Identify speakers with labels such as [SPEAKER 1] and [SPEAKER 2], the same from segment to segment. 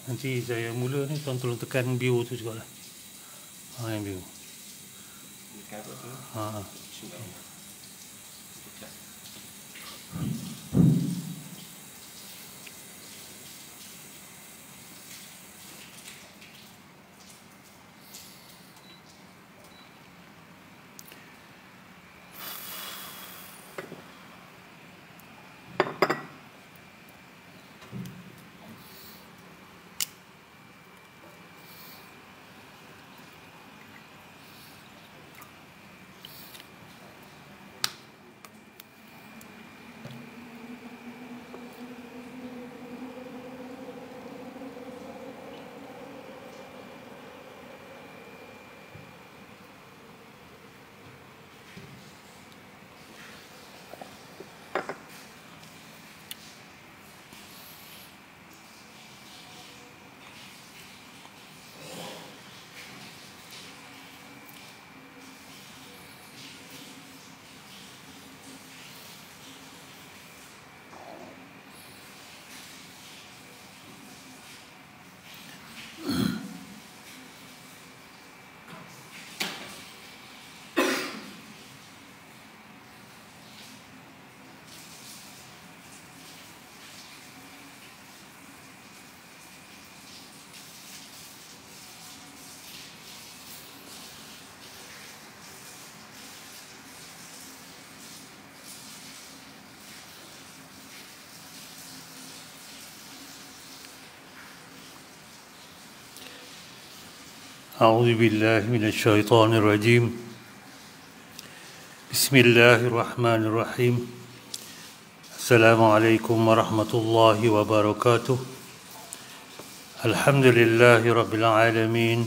[SPEAKER 1] Nanti saya mula ni tuan tolong tekan bio tu juga lah. Yang bio.
[SPEAKER 2] Tekan apa tu? Sudah.
[SPEAKER 1] أعوذ بالله من الشيطان الرجيم بسم الله الرحمن الرحيم السلام عليكم ورحمة الله وبركاته الحمد لله رب العالمين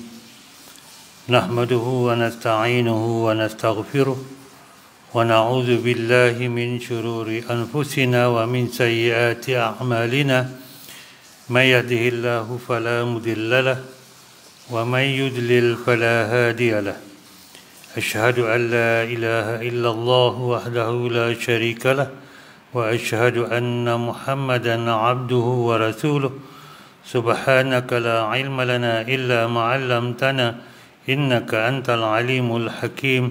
[SPEAKER 1] نحمده ونستعينه ونستغفره ونعوذ بالله من شرور أنفسنا ومن سيئات أعمالنا من يهده الله فلا مضل له ومن يضلل فلا هادي له أشهد أن لا إله إلا الله وحده لا شريك له وأشهد أن محمدا عبده ورسوله سبحانك لا علم لنا إلا ما علمتنا إنك أنت العليم الحكيم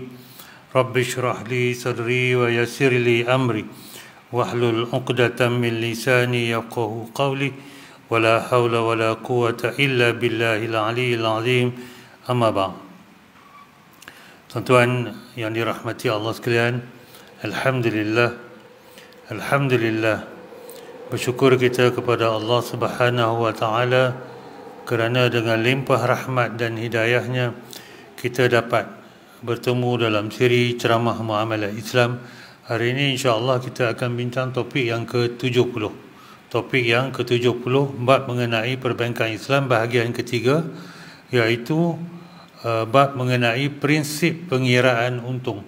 [SPEAKER 1] رب اشرح لي صدري ويسر لي أمري واحلل عقدة من لساني يفقهوا قولي ولا حول ولا قوة إلا بالله العلي العظيم أما بعد. Tuan-tuan yang dirahmati Allah sekalian, Alhamdulillah bersyukur kita kepada Allah Subhanahu wa taala kerana dengan limpah rahmat dan hidayahnya kita dapat bertemu dalam siri ceramah muamalah Islam. Hari ini insya-Allah kita akan bincang topik yang ke-70. Topik yang ke-70 bab mengenai perbankan Islam bahagian ketiga, iaitu bab mengenai prinsip pengiraan untung.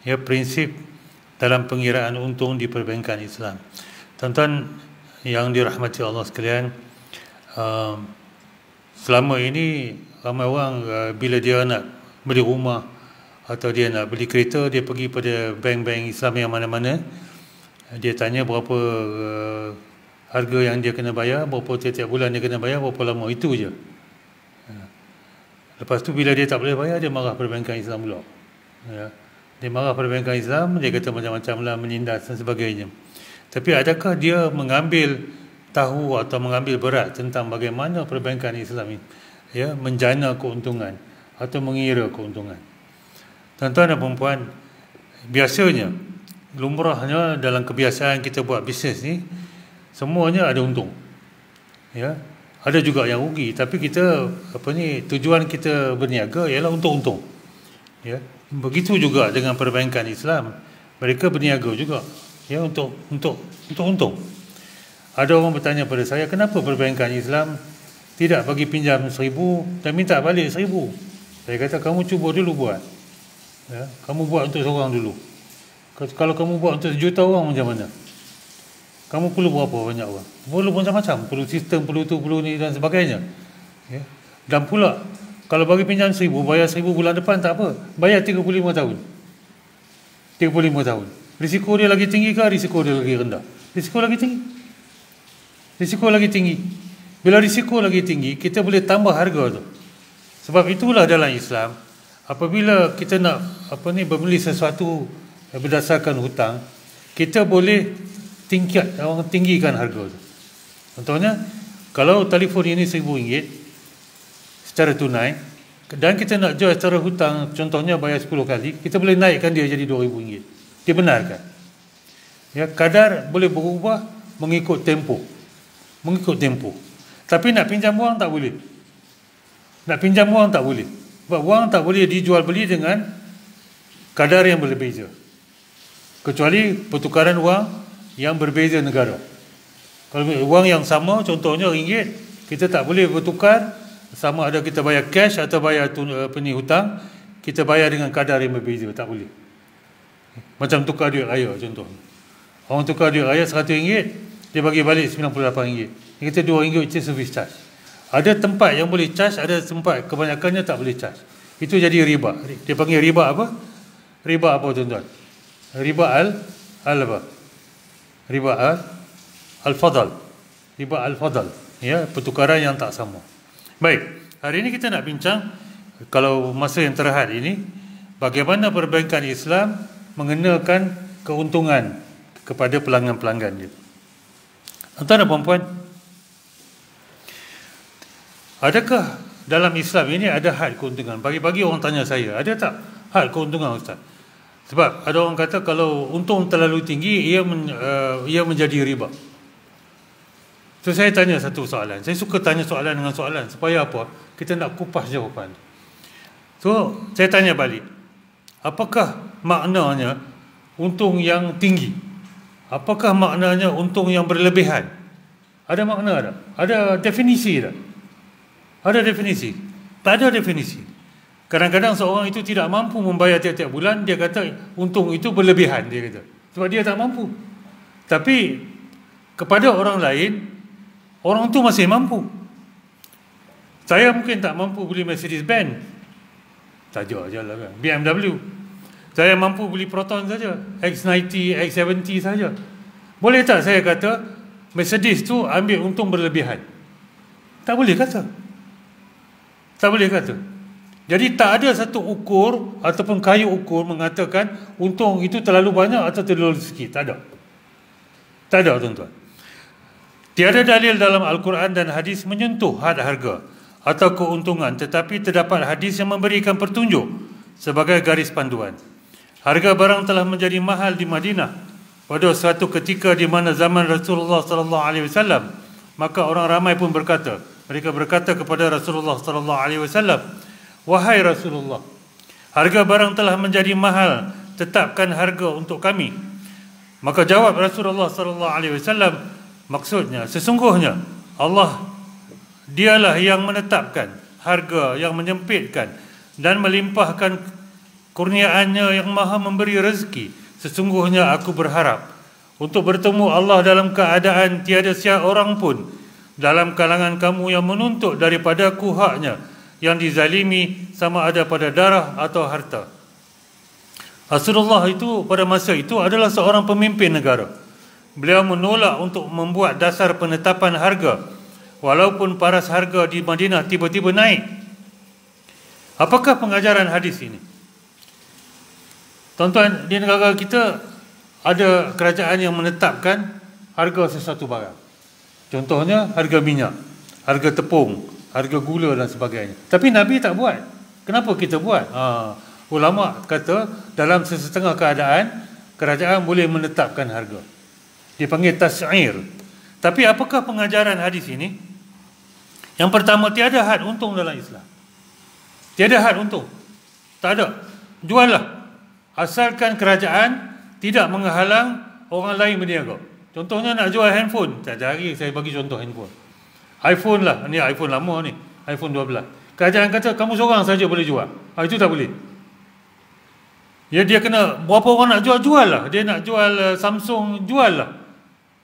[SPEAKER 1] Ya, prinsip dalam pengiraan untung di perbankan Islam. Tuan-tuan yang dirahmati Allah sekalian, selama ini ramai orang bila dia nak beli rumah atau dia nak beli kereta, dia pergi pada bank-bank Islam yang mana-mana, dia tanya berapa harga yang dia kena bayar, berapa tiap-tiap bulan dia kena bayar, berapa lama, itu je. Lepas tu bila dia tak boleh bayar, dia marah perbankan Islam pula. Ya. Dia marah perbankan Islam, dia kata macam-macam lah, menindas dan sebagainya. Tapi adakah dia mengambil tahu atau mengambil berat tentang bagaimana perbankan Islam ini, ya, menjana keuntungan atau mengira keuntungan? Tuan-tuan dan puan-puan, biasanya, lumrahnya dalam kebiasaan kita buat bisnes ni, semuanya ada untung. Ya, ada juga yang rugi, tapi kita tujuan kita berniaga ialah untung-untung. Ya, begitu juga dengan perbankan Islam. Mereka berniaga juga, ya, untuk untung. Ada orang bertanya pada saya, kenapa perbankan Islam tidak bagi pinjam 1,000 dan minta balik 1,000? Saya kata, kamu cuba dulu buat. Ya, kamu buat untuk seorang dulu. Kalau kamu buat untuk 1 juta orang macam mana? Kamu perlu berapa banyak orang? Perlu macam-macam, perlu sistem, perlu tu, perlu ni dan sebagainya. Ya. Dan pula, kalau bagi pinjam 1,000, bayar 1,000 bulan depan tak apa. Bayar 35 tahun. 35 tahun. Risiko dia lagi tinggi ke risiko dia lagi rendah? Risiko lagi tinggi. Bila risiko lagi tinggi, kita boleh tambah harga tu. Sebab itulah dalam Islam, apabila kita nak membeli sesuatu berdasarkan hutang, kita boleh tinggikan harga tu. Contohnya, kalau telefon ini RM1,000 secara tunai, dan kita nak jual secara hutang, contohnya bayar 10 kali, kita boleh naikkan dia jadi RM2,000. Dibenarkan. Ya, kadar boleh berubah mengikut tempoh. Tapi nak pinjam wang tak boleh. Sebab wang tak boleh dijual beli dengan kadar yang berbeza. Kecuali pertukaran wang yang berbeza negara. Kalau wang yang sama, contohnya RM1, kita tak boleh bertukar sama ada kita bayar cash atau bayar hutang, kita bayar dengan kadar yang berbeza, tak boleh. Macam tukar duit raya contohnya. Orang tukar duit raya RM100, dia bagi balik RM98. Dia kata RM2 itu service charge. Ada tempat yang boleh charge, ada tempat kebanyakannya tak boleh charge. Itu jadi riba. Dia panggil riba apa? Riba apa tuan-tuan? Riba al-fadal. Riba al-fadal. Ya, pertukaran yang tak sama. Baik, hari ini kita nak bincang, kalau masa yang terhad ini, bagaimana perbankan Islam mengenakan keuntungan kepada pelanggan-pelanggan dia. Tuan-tuan dan puan-puan, adakah dalam Islam ini ada had keuntungan? Pagi-pagi orang tanya saya, ada tak had keuntungan Ustaz? Sebab ada orang kata kalau untung terlalu tinggi, ia menjadi riba. So saya tanya satu soalan. Saya suka tanya soalan dengan soalan. Supaya apa? Kita nak kupas jawapan. So saya tanya balik. Apakah maknanya untung yang tinggi? Apakah maknanya untung yang berlebihan? Ada makna tak? Ada definisi tak? Ada definisi? Tak ada definisi. Kadang-kadang seorang itu tidak mampu membayar tiap-tiap bulan, dia kata untung itu berlebihan, dia kata. Sebab dia tak mampu. Tapi kepada orang lain, orang itu masih mampu. Saya mungkin tak mampu beli Mercedes-Benz. Saja lah kan. BMW. Saya mampu beli Proton saja. X90, X70 saja. Boleh tak saya kata Mercedes tu ambil untung berlebihan? Tak boleh kata. Tak boleh kata. Jadi tak ada satu ukur ataupun kayu ukur mengatakan untung itu terlalu banyak atau terlalu sikit. Tak ada. Tak ada, tuan-tuan. Tiada dalil dalam Al-Quran dan hadis menyentuh had harga atau keuntungan, tetapi terdapat hadis yang memberikan petunjuk sebagai garis panduan. Harga barang telah menjadi mahal di Madinah pada suatu ketika di mana zaman Rasulullah sallallahu alaihi wasallam, maka orang ramai pun berkata, mereka berkata kepada Rasulullah sallallahu alaihi wasallam, "Wahai Rasulullah, harga barang telah menjadi mahal, tetapkan harga untuk kami." Maka jawab Rasulullah sallallahu alaihi wasallam, maksudnya sesungguhnya Allah dialah yang menetapkan harga, yang menyempitkan dan melimpahkan kurniaannya, yang maha memberi rezeki. Sesungguhnya aku berharap untuk bertemu Allah dalam keadaan tiada seorang pun dalam kalangan kamu yang menuntut daripadaku haknya yang dizalimi, sama ada pada darah atau harta. Rasulullah itu pada masa itu adalah seorang pemimpin negara. Beliau menolak untuk membuat dasar penetapan harga walaupun paras harga di Madinah tiba-tiba naik. Apakah pengajaran hadis ini? Tuan-tuan, di negara kita ada kerajaan yang menetapkan harga sesuatu barang. Contohnya harga minyak, harga tepung, harga gula dan sebagainya. Tapi Nabi tak buat. Kenapa kita buat? Ulama kata dalam sesetengah keadaan kerajaan boleh menetapkan harga. Dipanggil tas'ir. Tapi apakah pengajaran hadis ini? Yang pertama, tiada had untung dalam Islam. Tiada had untung. Tak ada. Juallah. Asalkan kerajaan tidak menghalang orang lain berniaga. Contohnya nak jual handphone. Tak cari, saya bagi contoh handphone. iPhone lah. Ni iPhone lama ni. iPhone 12. Kerajaan kata kamu seorang saja boleh jual. Itu tak boleh. Ya, dia kena, berapa orang nak jual, jual lah. Dia nak jual Samsung, jual lah.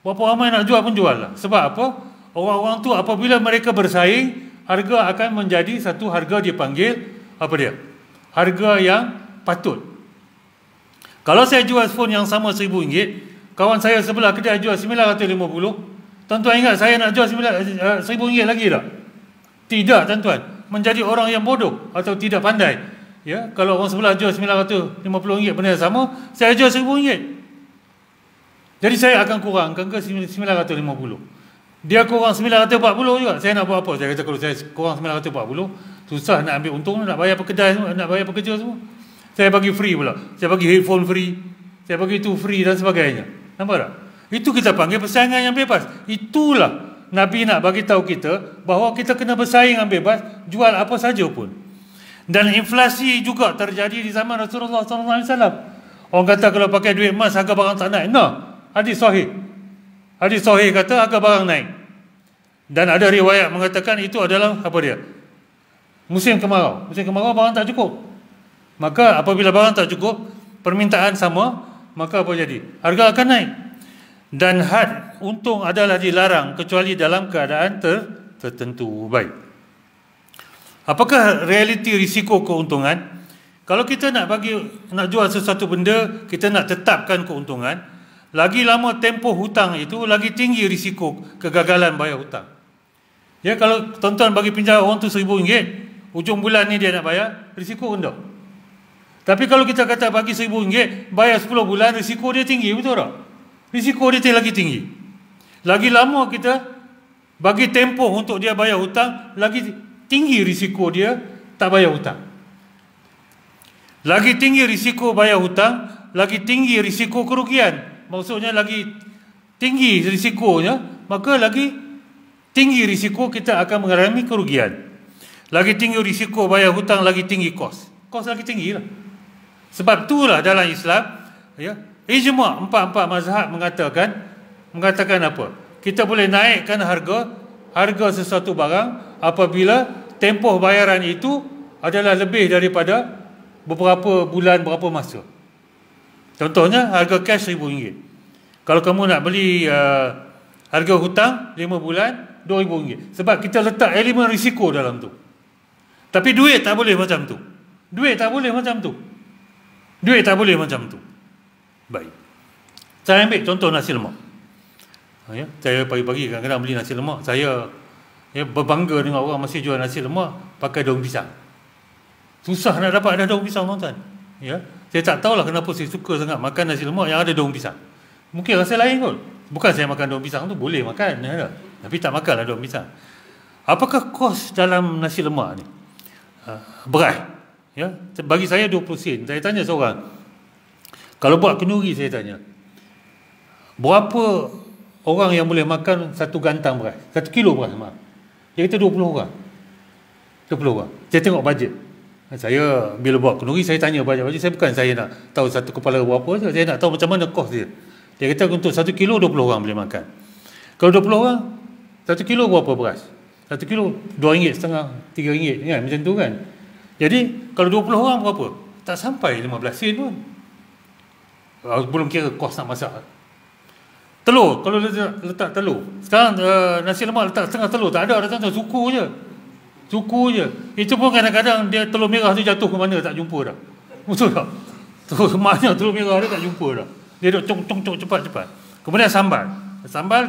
[SPEAKER 1] Berapa ramai nak jual pun jual lah. Sebab apa? Orang-orang tu apabila mereka bersaing, harga akan menjadi satu harga dipanggil, apa dia? Harga yang patut. Kalau saya jual phone yang sama RM1,000, kawan saya sebelah kedai jual RM950, Tuan-tuan ingat saya nak jual RM1,000 lagi tak? Tidak, tuan-tuan. Menjadi orang yang bodoh atau tidak pandai. Ya, kalau orang sebelah jual RM950 benda yang sama, saya jual RM1,000. Jadi saya akan kurangkan ke RM950. Dia kurang RM940 juga. Saya nak buat apa? Saya kata kalau saya kurang RM940, susah nak ambil untung, nak bayar pekedai semua, nak bayar pekerja semua. Saya bagi free pula. Saya bagi headphone free. Saya bagi itu free dan sebagainya. Nampak tak? Itu kita panggil persaingan yang bebas. Itulah Nabi nak bagi tahu kita bahawa kita kena bersaing yang bebas, jual apa saja pun. Dan inflasi juga terjadi di zaman Rasulullah SAW. Orang kata kalau pakai duit emas harga barang tak naik. Nah, hadis sahih. Hadis sahih kata harga barang naik. Dan ada riwayat mengatakan itu adalah apa dia? Musim kemarau. Musim kemarau barang tak cukup. Maka apabila barang tak cukup, permintaan sama, maka apa jadi? Harga akan naik. Dan had untung adalah dilarang kecuali dalam keadaan tertentu. Baik. Apakah realiti risiko keuntungan? Kalau kita nak jual sesuatu benda, kita nak tetapkan keuntungan, lagi lama tempoh hutang itu, lagi tinggi risiko kegagalan bayar hutang. Ya, kalau tuan-tuan bagi pinjam orang tu RM1,000, ujung bulan ni dia nak bayar, risiko rendah. Tapi kalau kita kata bagi RM1,000, bayar 10 bulan, risiko dia tinggi, betul tak? Risiko dia lagi tinggi. Lagi lama kita bagi tempoh untuk dia bayar hutang, lagi tinggi risiko dia tak bayar hutang. Lagi tinggi risiko bayar hutang, lagi tinggi risiko kerugian. Maksudnya lagi tinggi risikonya, maka lagi tinggi risiko kita akan mengalami kerugian. Lagi tinggi risiko bayar hutang, lagi tinggi kos. Kos lagi tinggi lah. Sebab itulah dalam Islam, ya, ijma' empat mazhab mengatakan apa? Kita boleh naikkan harga sesuatu barang apabila tempoh bayaran itu adalah lebih daripada beberapa bulan, berapa masa. Contohnya harga cash RM1,000. Kalau kamu nak beli harga hutang 5 bulan RM2,000. Sebab kita letak elemen risiko dalam tu. Tapi duit tak boleh macam tu. Duit tak boleh macam tu. Baik. Saya ambil contoh nasi lemak. Ya, saya pagi-pagi kadang-kadang beli nasi lemak, saya berbangga dengan orang masih jual nasi lemak pakai daun pisang. Susah nak dapat ada daun pisang, tuan-tuan. Ya, saya tak tahulah kenapa saya suka sangat makan nasi lemak yang ada daun pisang. Mungkin rasa lain kot. Bukan saya makan daun pisang tu boleh makan, ya, tapi tak makanlah daun pisang. Apakah kos dalam nasi lemak ni? Beras. Ya, bagi saya 20 sen. Saya tanya seorang, kalau buat kenduri, saya tanya, berapa orang yang boleh makan satu gantang beras, 1 kilo beras, maaf. Dia kata 20 orang. 20 orang. Saya tengok bajet. Saya bila buat kenduri, saya tanya bajet-bajet. Saya nak tahu satu kepala berapa je. Saya nak tahu macam mana kos dia. Dia kata untuk 1 kilo 20 orang boleh makan. Kalau 20 orang, 1 kilo berapa beras? 1 kilo RM2.50, RM3 kan, macam tu kan. Jadi kalau 20 orang berapa? Tak sampai 15 sen pun. Belum kira kos nak masak. Telur, kalau letak telur. Sekarang nasi lemak letak setengah telur, tak ada tuan-tuan, suku je. Itu pun kadang-kadang dia telur merah tu jatuh ke mana tak jumpa dah. Betul tak? Maknanya telur merah dia tak jumpa dah. Dia duk cong cepat-cepat. Kemudian sambal. Sambal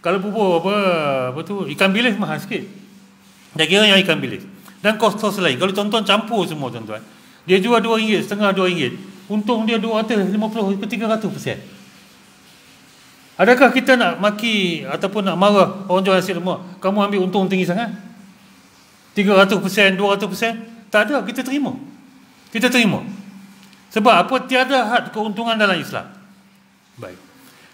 [SPEAKER 1] kalau bubur apa tu ikan bilis mahal sikit. Dia kira yang ikan bilis. Dan kos-kos lain. Kalau tuan-tuan campur semua, tuan-tuan, dia jual RM2, setengah RM2. Untung dia 250 ke 300%. Adakah kita nak maki ataupun nak marah orang jual nasi lemak? Kamu ambil untung tinggi sangat? 300%, 200%? Tak ada, kita terima. Sebab apa? Tiada had keuntungan dalam Islam. Baik.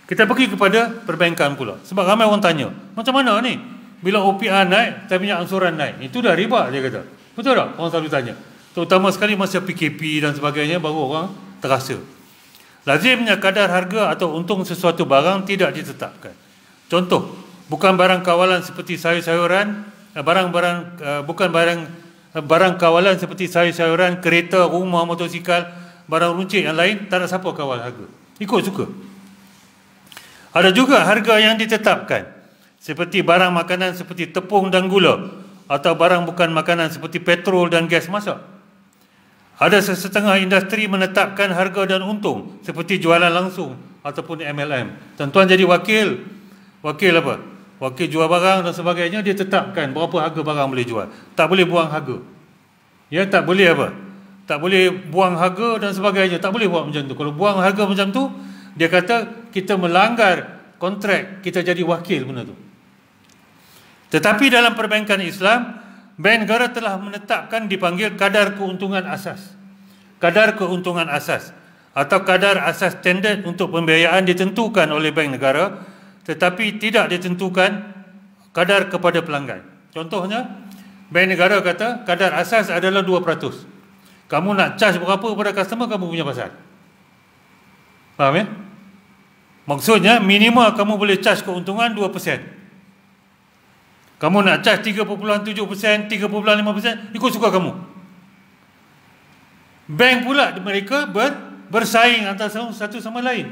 [SPEAKER 1] Kita pergi kepada perbankan pula. Sebab ramai orang tanya, macam mana ni? Bila OPR naik, tapi punya angsuran naik. Itu dah riba, dia kata. Betul tak? Orang selalu tanya. Terutama sekali masa PKP dan sebagainya, baru orang terasa. Lazimnya kadar harga atau untung sesuatu barang tidak ditetapkan. Contoh, bukan barang kawalan seperti sayur-sayuran, barang kawalan seperti sayur-sayuran, kereta, rumah, motosikal, barang runcit yang lain, tak ada siapa kawal harga. Ikut suka. Ada juga harga yang ditetapkan. Seperti barang makanan seperti tepung dan gula, atau barang bukan makanan seperti petrol dan gas masak. Ada setengah industri menetapkan harga dan untung seperti jualan langsung ataupun MLM. Tuan-tuan jadi wakil apa? wakil jual barang dan sebagainya, dia tetapkan berapa harga barang boleh jual. Tak boleh buang harga. Ya, tak boleh apa? Tak boleh buang harga dan sebagainya. Tak boleh buat macam tu. Kalau buang harga macam tu, dia kata kita melanggar kontrak, kita jadi wakil benda tu. Tetapi dalam perbankan Islam, bank negara telah menetapkan dipanggil kadar keuntungan asas. Kadar keuntungan asas atau kadar asas standard untuk pembiayaan ditentukan oleh bank negara, tetapi tidak ditentukan kadar kepada pelanggan. Contohnya, bank negara kata kadar asas adalah 2%. Kamu nak charge berapa pada customer, kamu punya pasal. Faham ya? Maksudnya minimal kamu boleh charge keuntungan 2%. Kamu nak charge 3.7%, 3.5%, ikut suka kamu. Bank pula mereka bersaing antara satu sama lain.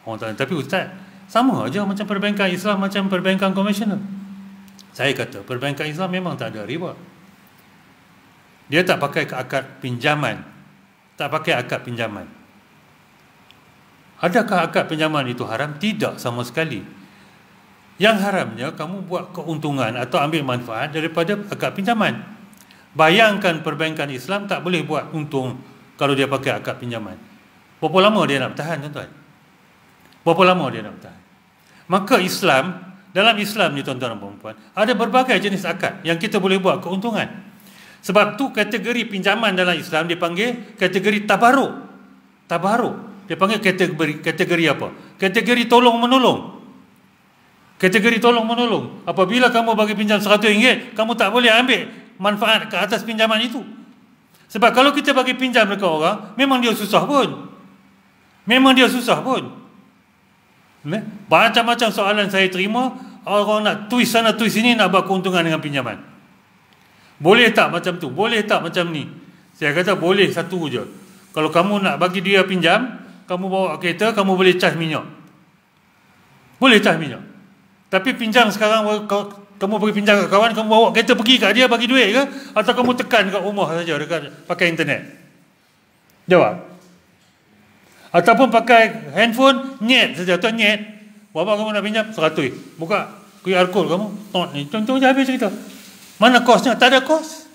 [SPEAKER 1] Orang tanya, tapi Ustaz, sama aja macam perbankan Islam, macam perbankan konvensional. Saya kata, perbankan Islam memang tak ada riba. Dia tak pakai akad pinjaman. Tak pakai akad pinjaman. Adakah akad pinjaman itu haram? Tidak sama sekali. Yang haramnya kamu buat keuntungan atau ambil manfaat daripada akad pinjaman. Bayangkan perbankan Islam tak boleh buat untung kalau dia pakai akad pinjaman. Berapa lama dia nak bertahan, tuan-tuan? Berapa lama dia nak bertahan? Maka Islam, dalam Islam ni tuan-tuan dan puan-puan, ada berbagai jenis akad yang kita boleh buat keuntungan. Sebab tu kategori pinjaman dalam Islam dipanggil kategori tabaruk. Tabaruk. Dia panggil kategori apa? Kategori tolong-menolong. Kategori tolong-menolong. Apabila kamu bagi pinjam RM100, kamu tak boleh ambil manfaat ke atas pinjaman itu. Sebab kalau kita bagi pinjam dekat orang, memang dia susah pun. Memang dia susah pun. Macam-macam soalan saya terima, orang nak twist sana twist sini nak buat keuntungan dengan pinjaman. Boleh tak macam tu? Boleh tak macam ni? Saya kata boleh satu je. Kalau kamu nak bagi dia pinjam, kamu bawa kereta, kamu boleh charge minyak. Boleh charge minyak. Tapi pinjam sekarang, kamu pergi pinjam kat kawan, kamu bawa kereta pergi kat dia bagi duit ke? Atau kamu tekan kat rumah saja dekat pakai internet? Jawab. Ataupun pakai handphone, nyet saja. Tuan nyet. Berapa kamu nak pinjam? 100. Buka QR code kamu. Contoh je habis cerita. Mana kosnya? Tak ada kos.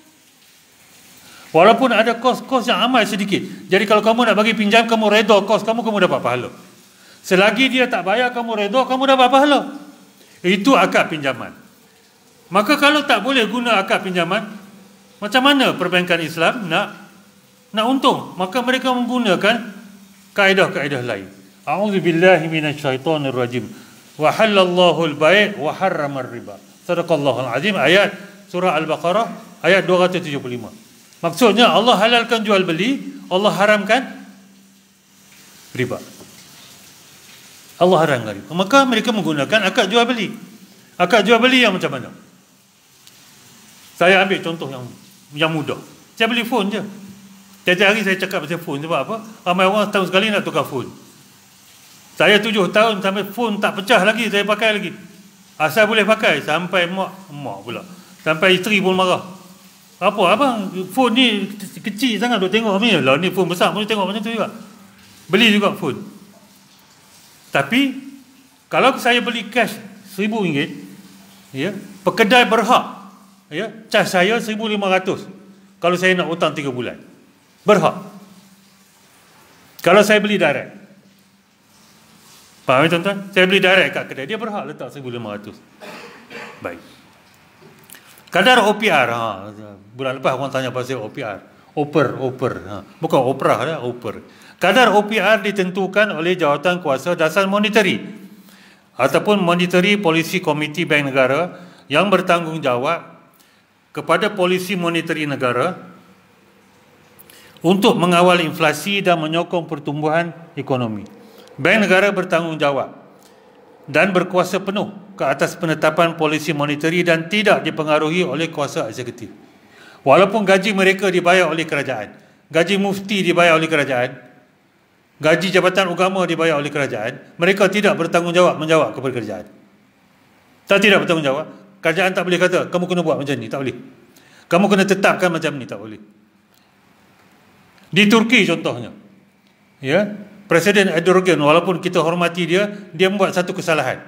[SPEAKER 1] Walaupun ada kos yang amat sedikit. Jadi kalau kamu nak bagi pinjam, kamu redha kos kamu dapat pahala. Selagi dia tak bayar, kamu redha, kamu dapat pahala. Itu akad pinjaman. Maka kalau tak boleh guna akad pinjaman, macam mana perbankan Islam nak untung? Maka mereka menggunakan kaedah-kaedah lain. A'udzubillahi minasyaitonirrajim. Wa halallahu al-bai' wa harrama ar-riba. Sadaqallahul azim. Ayat surah Al-Baqarah ayat 275. Maksudnya Allah halalkan jual beli, Allah haramkan riba. Allah haramkan riba. Maka mereka menggunakan akad jual beli. Akad jual beli yang macam mana? Saya ambil contoh yang mudah. Saya beli phone je. Tiap-tiap hari saya cakap pasal phone. Sebab apa? Ramai orang setahun sekali nak tukar phone. Saya 7 tahun sampai phone tak pecah lagi, saya pakai lagi. Asal boleh pakai sampai mak pula. Sampai isteri pun marah. Apa abang, phone ni kecil sangat duk tengok ni. Lah ni phone besar pun tengok macam tu juga. Beli juga phone. Tapi kalau saya beli cash RM1,000, ya, pekedai berhak, ya, cas saya RM1,500 kalau saya nak hutang 3 bulan. Berhak. Kalau saya beli direct. Faham tuan-tuan? Saya beli direct kat kedai, dia berhak letak RM1,500. Baik. Kadar OPR, bulan lepas orang tanya pasal OPR. Bukan operah, oper. Kadar OPR ditentukan oleh Jawatan Kuasa Dasar Monetary ataupun Monetary Policy Committee Bank Negara yang bertanggungjawab kepada polisi monetary negara untuk mengawal inflasi dan menyokong pertumbuhan ekonomi. Bank negara bertanggungjawab dan berkuasa penuh ke atas penetapan polisi monetary dan tidak dipengaruhi oleh kuasa eksekutif. Walaupun gaji mereka dibayar oleh kerajaan, gaji mufti dibayar oleh kerajaan, gaji jabatan agama dibayar oleh kerajaan, mereka tidak bertanggungjawab menjawab kepada kerajaan. Tidak bertanggungjawab. Kerajaan tak boleh kata, kamu kena buat macam ni, tak boleh. Kamu kena tetapkan macam ni, tak boleh. Di Turki contohnya, ya, Presiden Erdogan, walaupun kita hormati dia, dia membuat satu kesalahan.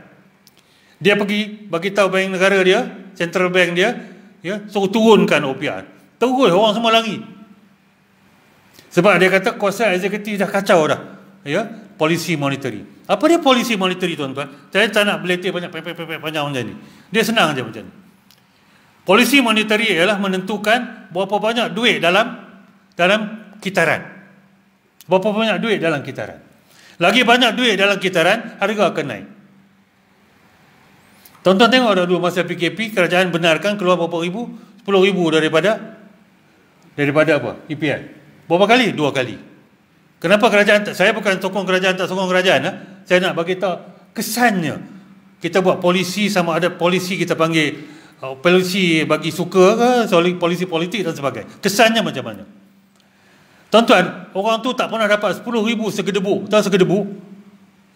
[SPEAKER 1] Dia pergi bagi tahu bank negara dia, central bank dia, ya, suruh turunkan OPR. Terus orang semua lari. Sebab dia kata kuasa eksekutif dah kacau dah. Ya, polisi monetary. Apa dia polisi monetary, tuan-tuan? Saya tak nak beletir banyak panjang macam ni. Dia senang aja macam ni. Polisi monetary ialah menentukan berapa banyak duit dalam kitaran. Berapa banyak duit dalam kitaran. Lagi banyak duit dalam kitaran, harga akan naik. Tuan-tuan tengok dah dulu masa PKP, kerajaan benarkan keluar berapa ribu? 10,000 daripada apa? EPR. Berapa kali? 2 kali. Kenapa kerajaan saya bukan sokong kerajaan, tak sokong kerajaan. Saya nak bagi tahu kesannya. Kita buat polisi, sama ada polisi kita panggil polisi bagi suka ke, polisi politik dan sebagainya. Kesannya macam mana? Tuan-tuan, orang tu tak pernah dapat 10,000 segedebu. Tahu segedebu?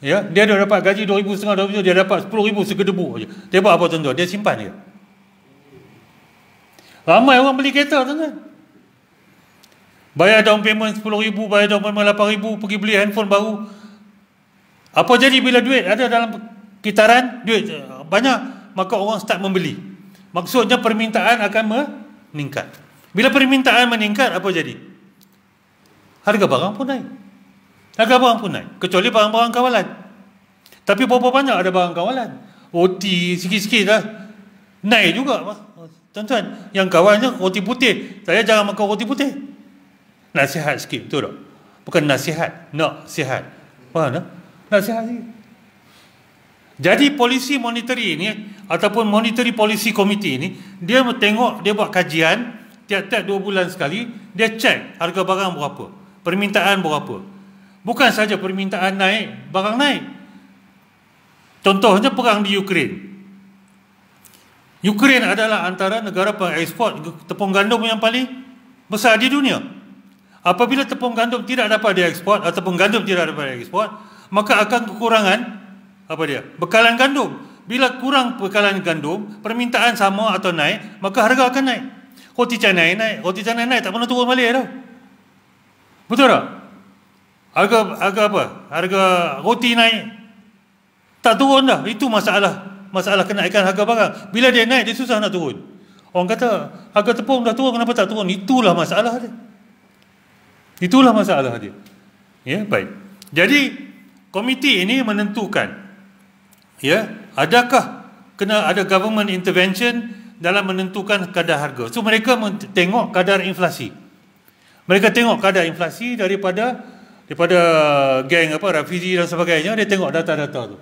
[SPEAKER 1] Ya, dia dah dapat gaji 2,500, 2,000, dia dapat 10,000 segedebu aja. Dia buat apa, tuan-tuan? Dia simpan dia. Ramai orang beli kereta, tuan-tuan. Bayar down payment 10,000, bayar down payment 8,000, pergi beli handphone baru. Apa jadi bila duit ada dalam kitaran, duit banyak, maka orang start membeli. Maksudnya permintaan akan meningkat. Bila permintaan meningkat, apa jadi? Harga barang pun naik. Harga barang pun naik. Kecuali barang-barang kawalan. Tapi berapa banyak ada barang kawalan? OT sikit-sikit dah naik juga. Tuan-tuan, yang kawannya roti putih, saya jangan makan roti putih. Nasihat sikit, betul tak? Bukan nasihat, nak sihat. Faham tak? Nasihat sikit. Jadi polisi monetary ini ataupun monetary policy committee ini, dia tengok, dia buat kajian tiap-tiap 2 bulan sekali, dia cek harga barang berapa, permintaan berapa. Bukan saja permintaan naik, barang naik. Contohnya perang di Ukraine. Ukraine adalah antara negara pengeksport tepung gandum yang paling besar di dunia. Apabila tepung gandum tidak dapat diekspor ataupun gandum tidak dapat diekspor, maka akan kekurangan apa dia? Bekalan gandum. Bila kurang bekalan gandum, permintaan sama atau naik, maka harga akan naik. Roti canai naik, roti canai naik tak pernah turun balik dah. Betul tak? Harga apa? Harga roti naik tak turun dah. Itu masalah kenaikan harga barang. Bila dia naik, dia susah nak turun. Orang kata harga tepung dah turun, kenapa tak turun? Itulah masalah dia. Itulah masalah dia. Ya, baik. Jadi komiti ini menentukan, ya, adakah kena ada government intervention dalam menentukan kadar harga. So mereka tengok kadar inflasi. Mereka tengok kadar inflasi daripada geng Rafizi dan sebagainya. Dia tengok data-data tu.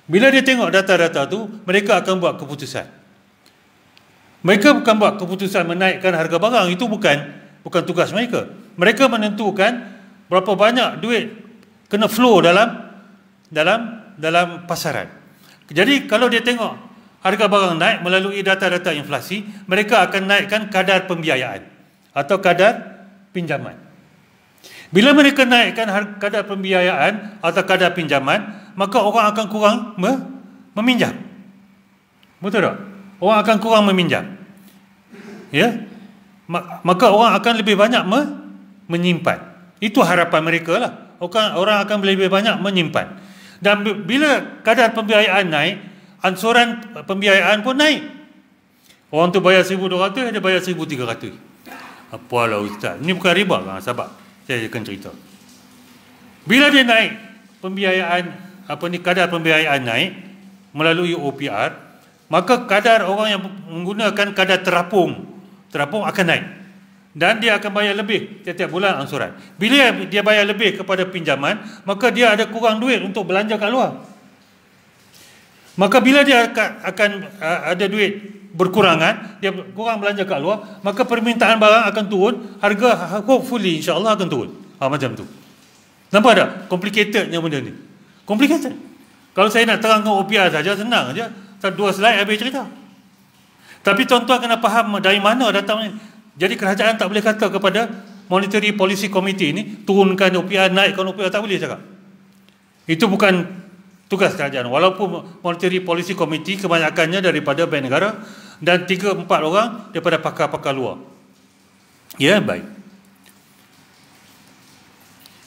[SPEAKER 1] Bila dia tengok data-data tu, mereka akan buat keputusan. Mereka bukan buat keputusan menaikkan harga barang. Itu bukan tugas mereka. Mereka menentukan berapa banyak duit kena flow dalam pasaran. Jadi kalau dia tengok harga barang naik melalui data-data inflasi, mereka akan naikkan kadar pembiayaan atau kadar pinjaman. Bila mereka naikkan kadar pembiayaan atau kadar pinjaman, maka orang akan kurang meminjam. Betul tak? Orang akan kurang meminjam. Ya? Maka orang akan lebih banyak menyimpan. Itu harapan mereka lah. Orang akan lebih banyak menyimpan. Dan bila kadar pembiayaan naik, ansuran pembiayaan pun naik. Orang tu bayar 1,200, dia bayar 1,300. Apalah ustaz, ini bukan riba kan? Sabar, saya akan cerita. Bila dia naik pembiayaan, kadar pembiayaan naik melalui OPR, maka kadar orang yang menggunakan kadar terapung akan naik. Dan dia akan bayar lebih setiap bulan ansuran. Bila dia bayar lebih kepada pinjaman, maka dia ada kurang duit untuk belanja kat luar. Maka bila dia akan ada duit berkurangan, dia kurang belanja kat luar, maka permintaan barang akan turun, harga hopefully insya-Allah akan turun. Macam tu. Nampak tak? Complicatednya benda ni. Complicated. Kalau saya nak terangkan OPR saja, senang saja. 2 slide habis cerita. Tapi tuan-tuan kena faham dari mana datangnya. Jadi kerajaan tak boleh kata kepada Monetary Policy Committee ini turunkan OPR, naikkan OPR, tak boleh cakap. Itu bukan tugas kerajaan. Walaupun Monetary Policy Committee kebanyakannya daripada bank negara dan 3-4 orang daripada pakar-pakar luar. Ya, baik.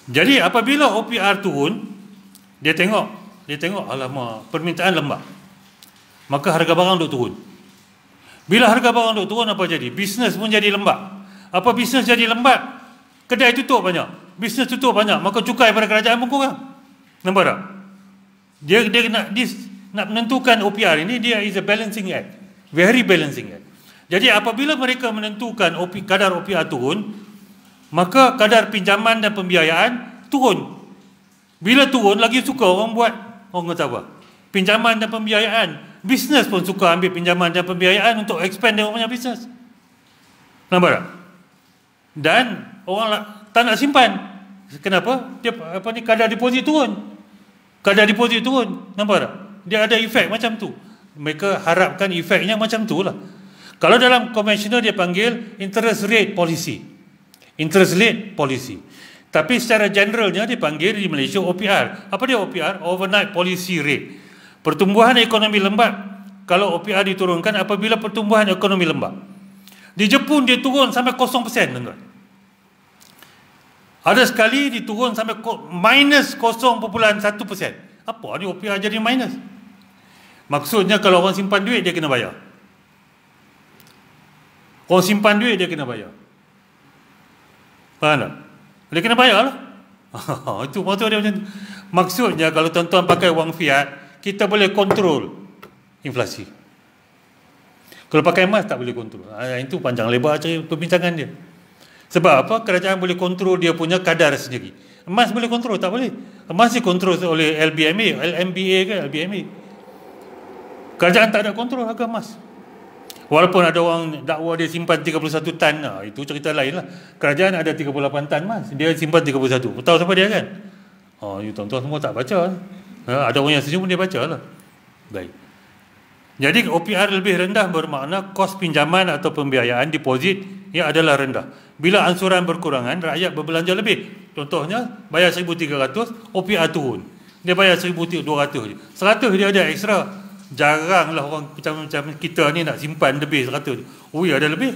[SPEAKER 1] Jadi apabila OPR turun, dia tengok alamak, permintaan lemah. maka harga barang duk turun. Bila harga barang duk turun, apa jadi? Bisnes pun jadi lembat. Apa bisnes jadi lembat? Kedai tutup banyak, bisnes tutup banyak, maka cukai pada kerajaan pun kurang. Nampak tak? Dia nak menentukan OPR ini, dia is a balancing act, very balancing act. Jadi apabila mereka menentukan kadar OPR turun, maka kadar pinjaman dan pembiayaan turun. Bila turun, lagi suka orang buat, orang kata apa? Pinjaman dan pembiayaan. Bisnes pun suka ambil pinjaman dan pembiayaan untuk expand dia punya bisnes. Nampak tak? Dan orang tak nak simpan. Kenapa? Dia kadar deposit turun. Kadar deposit turun. Nampak tak? Dia ada efek macam tu. Mereka harapkan efeknya macam tu lah. Kalau dalam konvensional dia panggil interest rate policy. Interest rate policy. Tapi secara generalnya dipanggil di Malaysia OPR. Apa dia OPR? Overnight Policy Rate. Pertumbuhan ekonomi lembat kalau OPR diturunkan apabila pertumbuhan ekonomi lembat. Di Jepun dia turun sampai 0%, tuan-tuan. Ada sekali diturun sampai minus 0.1%. Apa ni OPR jadi minus? Maksudnya kalau orang simpan duit dia kena bayar. Orang simpan duit dia kena bayar. Faham tak? Dia kena bayar lah. Itu maksud dia macam tu. Maksudnya kalau tuan-tuan pakai wang fiat, kita boleh kontrol inflasi. Kalau pakai emas tak boleh kontrol. Itu panjang lebar cerita perbincangan dia. Sebab apa? Kerajaan boleh kontrol dia punya kadar sendiri. Emas boleh kontrol? Tak boleh. Emas dikontrol oleh LBMA, LMBA ke LBMA. Kerajaan tak ada kontrol harga emas. Walaupun ada orang dakwa dia simpan 31 tan, itu cerita lain lah. Kerajaan ada 38 tan emas, dia simpan 31. Tahu siapa dia kan? You tuan-tuan semua tak baca. Ada orang yang setuju pun dia baca lah. Baik. Jadi OPR lebih rendah bermakna kos pinjaman atau pembiayaan deposit ia adalah rendah. Bila ansuran berkurangan, rakyat berbelanja lebih. Contohnya, bayar 1,300, OPR turun. Dia bayar 1,200 je. 100 dia ada ekstra. Jaranglah orang macam kita ni nak simpan lebih 100. Ada lebih.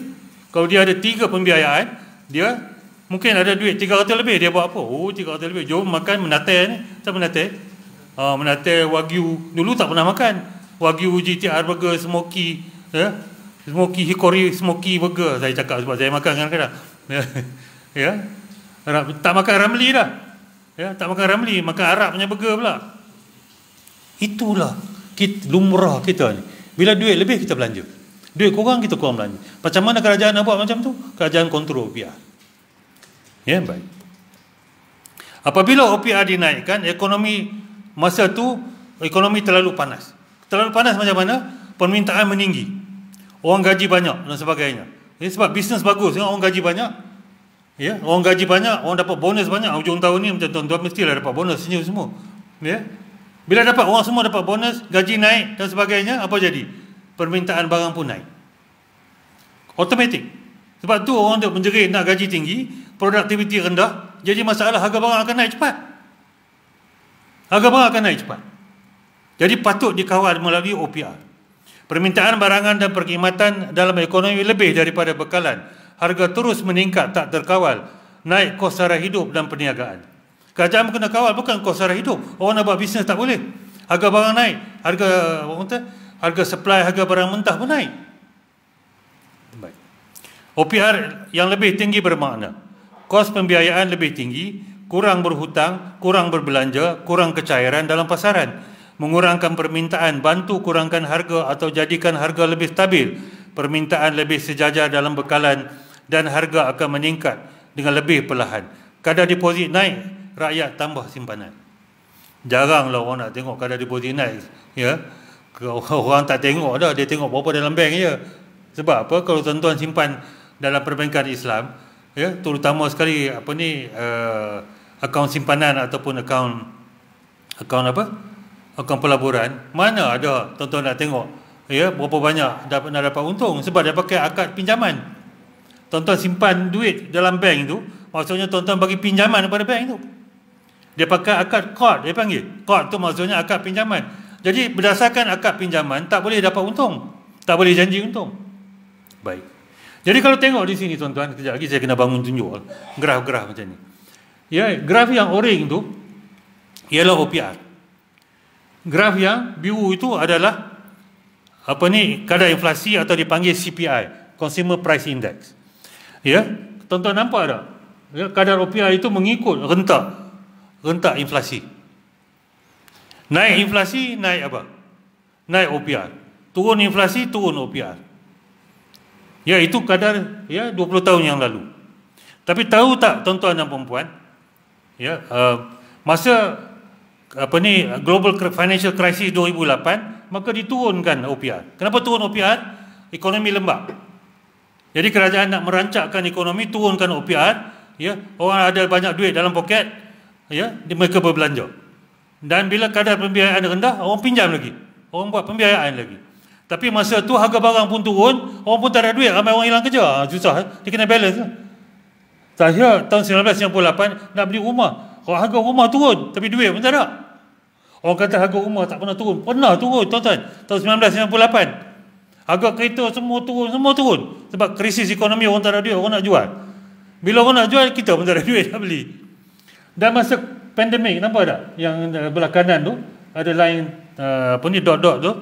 [SPEAKER 1] Kalau dia ada 3 pembiayaan, dia mungkin ada duit 300 lebih. Dia buat apa? 300 lebih. Jom makan menate ni. Macam menate? Menate Wagyu. Dulu tak pernah makan. Wagyu GTR burger, smoky. Smoky hikori, smoky burger. Saya cakap sebab saya makan kadang-kadang. Tak makan ramli dah. Tak makan ramli. Makan Arab punya burger pula. Itulah lumrah kita ni. Bila duit lebih kita belanja, duit kurang kita kurang belanja. Macam mana kerajaan nak buat macam tu? Kerajaan kontrol OPR. Baik. Apabila OPR dinaikkan, ekonomi masa tu ekonomi terlalu panas. Terlalu panas macam mana? Permintaan meninggi, orang gaji banyak dan sebagainya. Sebab bisnes bagus, orang gaji banyak. Orang gaji banyak, orang dapat bonus banyak. Hujung tahun ni macam tuan-tuan mestilah dapat bonus senyum semua. Bila dapat orang semua dapat bonus, gaji naik dan sebagainya, apa jadi? Permintaan barang pun naik. Automatik. Sebab tu orang duk menjerit nak gaji tinggi, produktiviti rendah, jadi masalah harga barang akan naik cepat. Harga barang akan naik cepat. Jadi patut dikawal melalui OPR. Permintaan barangan dan perkhidmatan dalam ekonomi lebih daripada bekalan. Harga terus meningkat tak terkawal. Naik kos sara hidup dan perniagaan. Kerajaan kena kawal, bukan kos sara hidup. Orang nak buat bisnes tak boleh. Harga barang naik, harga supply, harga barang mentah pun naik. Baik. OPR yang lebih tinggi bermakna kos pembiayaan lebih tinggi, kurang berhutang, kurang berbelanja, kurang kecairan dalam pasaran, mengurangkan permintaan, bantu kurangkan harga atau jadikan harga lebih stabil, permintaan lebih sejajar dalam bekalan dan harga akan meningkat dengan lebih perlahan. Kadar deposit naik, rakyat tambah simpanan. Jaranglah orang nak tengok kadar deposit naik. Orang tak tengok dah, dia tengok berapa dalam bank je. Sebab apa? Kalau tuan-tuan simpan dalam perbankan Islam, terutama sekali akaun simpanan ataupun akaun pelaburan, mana ada tuan-tuan nak tengok berapa banyak nak dapat untung, sebab dia pakai akad pinjaman. Tuan-tuan simpan duit dalam bank tu, maksudnya tuan-tuan bagi pinjaman kepada bank tu. Dia pakai akad qard, dia panggil. Qard tu maksudnya akad pinjaman. Jadi berdasarkan akad pinjaman tak boleh dapat untung, tak boleh janji untung. Baik. Jadi kalau tengok di sini tuan-tuan, kejap lagi saya kena bangun tunjuk graf-graf macam ni. Graf yang orange tu ialah OPR. Graf yang biru itu adalah kadar inflasi atau dipanggil CPI, Consumer Price Index. Ya, tuan-tuan nampak tak? Ya, kadar OPR itu mengikut rentak inflasi. Naik inflasi, naik apa? Naik OPR. Turun inflasi, turun OPR. Ya, itu kadar 20 tahun yang lalu. Tapi tahu tak tuan-tuan dan puan-puan, ya, masa Global Financial Crisis 2008, maka diturunkan OPR. Kenapa turun OPR? Ekonomi lembab. Jadi kerajaan nak merancakkan ekonomi, turunkan OPR, ya, orang ada banyak duit dalam poket, ya, mereka berbelanja. Dan bila kadar pembiayaan rendah, orang pinjam lagi, orang buat pembiayaan lagi. Tapi masa tu harga barang pun turun, orang pun tak ada duit, ramai orang hilang kerja, susah, dia kena balance lah. Saya tahun 1998 nak beli rumah, kalau harga rumah turun, tapi duit pun tak ada. Orang kata harga rumah tak pernah turun tuan-tuan, tahun 1998. Harga kereta semua turun. Sebab krisis ekonomi, orang tak ada duit, orang nak jual. Bila orang nak jual, kita pun tak ada duit nak beli. Dan masa pandemik, nampak tak? Yang belah kanan tu, ada line dot-dot tu.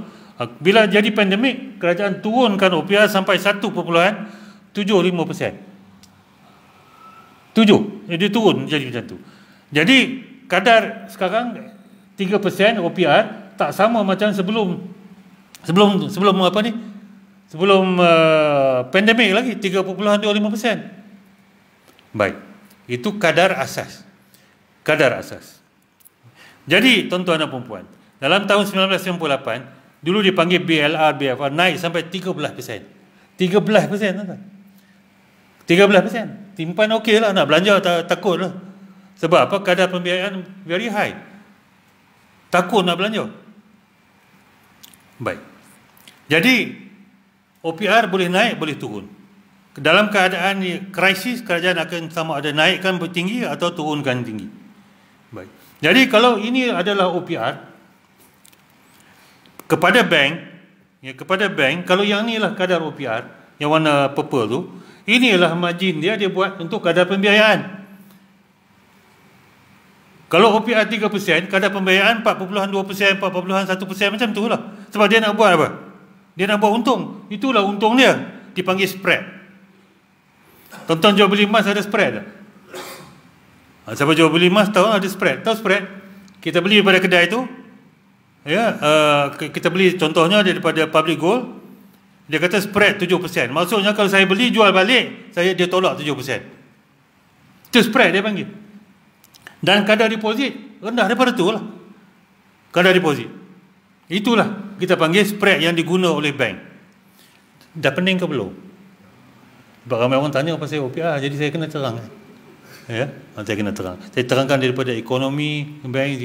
[SPEAKER 1] Bila jadi pandemik, kerajaan turunkan OPR sampai 1.75%. 7, dia turun jadi macam tu. Jadi kadar sekarang 3% OPR tak sama macam sebelum pandemik lagi 3.25%. Baik, itu kadar asas. Jadi tuan-tuan dan puan-puan, dalam tahun 1998 dulu dipanggil BLR, BFR, naik sampai 13%. 13%, tuan-tuan. 13%. Timpan okey lah, nak belanja takut lah. Sebab apa? Kadar pembiayaan very high. Takut nak belanja. Baik. Jadi OPR boleh naik, boleh turun. Dalam keadaan krisis, kerajaan akan sama ada naikkan tinggi atau turunkan tinggi. Baik. Jadi kalau ini adalah OPR kepada bank, kalau yang ni lah kadar OPR yang warna purple tu, inilah margin dia buat untuk kadar pembiayaan. Kalau OPR 3%, kadar pembiayaan 4.2%, 4.1% macam tu lah. Sebab dia nak buat apa? Dia nak buat untung. Itulah untung dia. Dipanggil spread. Tonton jual beli emas ada spread tak? Siapa jual beli emas tahu ada spread. Tahu spread? Kita beli daripada kedai tu, ya, kita beli contohnya daripada Public Gold, dia kata spread 7%. Maksudnya kalau saya beli jual balik, dia tolak 7%. Itu spread dia panggil. Dan kadar deposit rendah daripada tu lah. Kadar deposit, itulah kita panggil spread yang diguna oleh bank. Dah pening ke belum? Sebab ramai orang tanya pasal OPR, jadi saya kena terang. Ya, saya kena terang. Saya terangkan daripada ekonomi bank.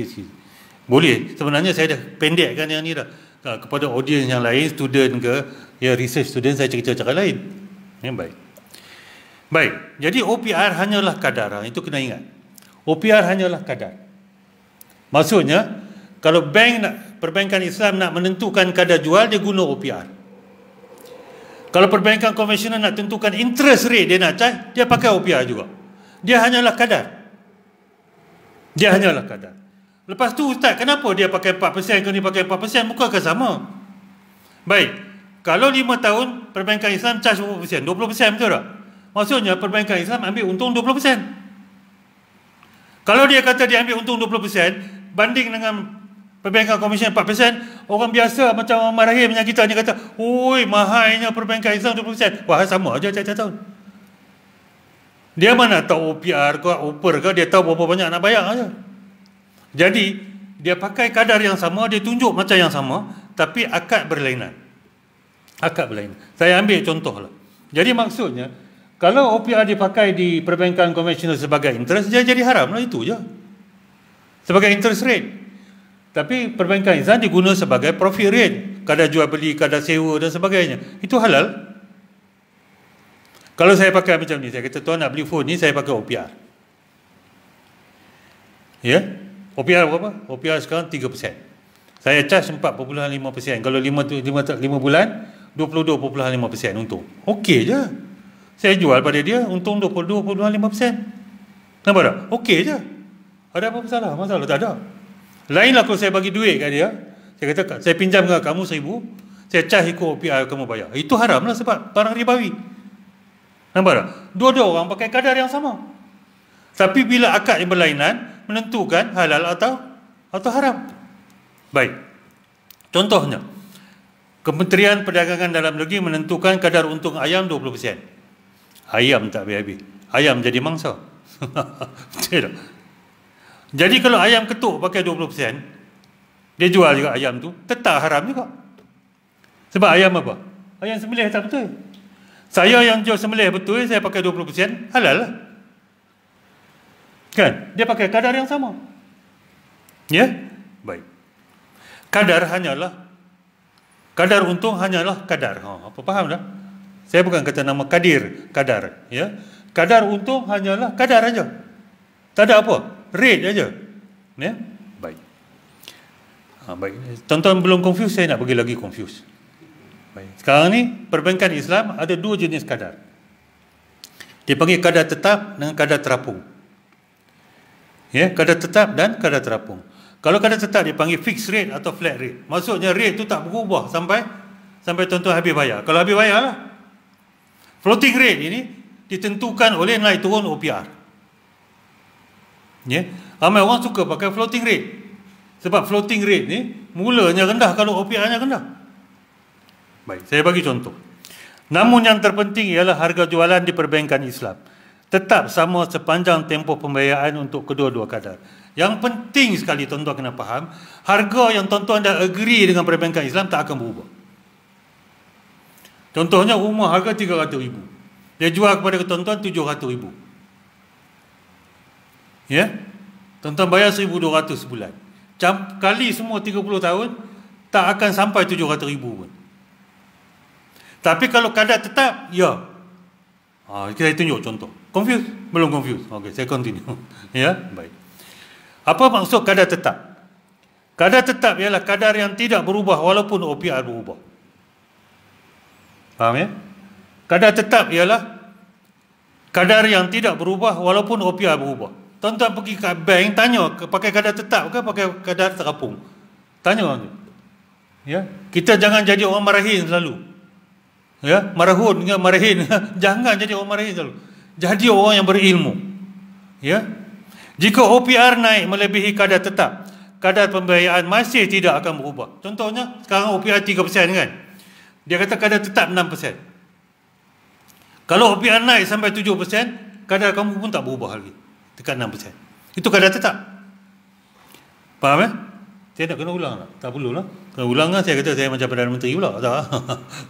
[SPEAKER 1] Boleh, sebenarnya saya dah pendekkan yang ni dah. Kepada audiens yang lain, student ke, ya, research student, saya cerita cara lain. Ya, baik. Jadi OPR hanyalah kadar. Itu kena ingat. OPR hanyalah kadar. Maksudnya, kalau perbankan Islam nak menentukan kadar jual, dia guna OPR. Kalau perbankan konvensional nak tentukan interest rate dia nak charge, dia pakai OPR juga. Dia hanyalah kadar. Lepas tu, Ustaz, kenapa dia pakai 4%, dia pakai 4%? Bukankah sama? Baik. Kalau 5 tahun, perbankan Islam charge 20%. 20% betul tak? Maksudnya, perbankan Islam ambil untung 20%. Kalau dia kata dia ambil untung 20%, banding dengan perbankan komersial 4%, orang biasa macam Muhammad Rahim yang kita ni kata, oi, mahalnya perbankan Islam 20%. Wah, sama aja tiap tahun. Dia mana tahu OPR ke, OPR ke, dia tahu berapa banyak nak bayar aja. Jadi, dia pakai kadar yang sama, dia tunjuk macam yang sama, tapi akad berlainan. Saya ambil contoh lah. Jadi maksudnya, kalau OPR dipakai di perbankan konvensional sebagai interest, dia jadi haram lah, itu je. Sebagai interest rate. Tapi perbankan Islam diguna sebagai profit rate. Kadar jual beli, kadar sewa dan sebagainya. Itu halal. Kalau saya pakai macam ni, saya kata, tuan nak beli phone ni, saya pakai OPR. Ya? OPR berapa? OPR sekarang 3%. Saya charge 4.5%. Kalau 5 bulan, 22.5% untung. Okey je. Saya jual pada dia untung 22.5%. Nampak tak? Okey je. Ada apa masalah? Masalah tak ada. Lainlah kalau saya bagi duit kat dia, saya kata, saya pinjam kat kamu 1,000, Saya cas ikut OPR, kamu bayar. Itu haram lah sebab barang ribawi. Nampak tak? Dua-dua orang pakai kadar yang sama. Tapi bila akad yang berlainan, menentukan halal atau haram. Baik. Contohnya, Kementerian Perdagangan Dalam Negeri menentukan kadar untung ayam 20%. Ayam tak habis-habis. Ayam jadi mangsa. Betul tak? Jadi kalau ayam ketuk pakai 20%, dia jual juga ayam tu, tetap haram juga. Sebab ayam apa? Ayam sembelih tak betul. Saya yang jual sembelih betul, saya pakai 20%, halal lah. Kan? Dia pakai kadar yang sama. Ya? Baik. Kadar untung hanyalah kadar. Apa faham dah? Saya bukan kata nama kadar, ya. Kadar untung hanyalah kadar aja. Tak ada apa, rate aja. Ya? Baik. Baik. Tuan-tuan belum confuse, saya nak bagi lagi confuse. Baik. Sekarang ni perbankan Islam ada dua jenis kadar. Dipanggil kadar tetap dengan kadar terapung. Ya, kadar tetap dan kadar terapung. Kalau kadar tetap dipanggil fixed rate atau flat rate. Maksudnya rate tu tak berubah sampai tuan-tuan habis bayar. Kalau habis bayar lah. Floating rate ini ditentukan oleh naik turun OPR. Ya, ramai orang suka pakai floating rate. Sebab floating rate ni mulanya rendah kalau OPR-nya rendah. Baik, saya bagi contoh. Namun yang terpenting ialah harga jualan di perbankan Islam tetap sama sepanjang tempoh pembayaran untuk kedua-dua kadar. Yang penting sekali tuan-tuan kena faham, harga yang tuan-tuan dah agree dengan perbankan Islam tak akan berubah. Contohnya rumah harga 300,000. Dia jual kepada tuan-tuan 700,000. Ya? Tuan-tuan bayar 1,200 sebulan. Kali semua 30 tahun tak akan sampai 700,000 pun. Tapi kalau kadar tetap, ya. Kita tunjuk contoh. Confuse? Belum confuse. Okey, saya continue. Ya, baik. Apa maksud kadar tetap? Kadar tetap ialah kadar yang tidak berubah walaupun OPR berubah. Faham ya? Kadar tetap ialah kadar yang tidak berubah walaupun OPR berubah. Tuan-tuan pergi ke bank, tanya pakai kadar tetap ke pakai kadar terapung. Tanya orang tu. Ya, kita jangan jadi orang marahin selalu. Ya, marahin, jangan jadi orang marahin selalu. Jadi orang yang berilmu. Ya. Jika OPR naik melebihi kadar tetap, kadar pembiayaan masih tidak akan berubah. Contohnya, sekarang OPR 3% kan? Dia kata kadar tetap 6%. Kalau OPR naik sampai 7%, kadar kamu pun tak berubah lagi. Dekat 6%. Itu kadar tetap. Faham ya? Saya nak kena ulang tak? Tak perlu lah. Kena ulang kan, saya kata saya macam Perdana Menteri pula. Tak.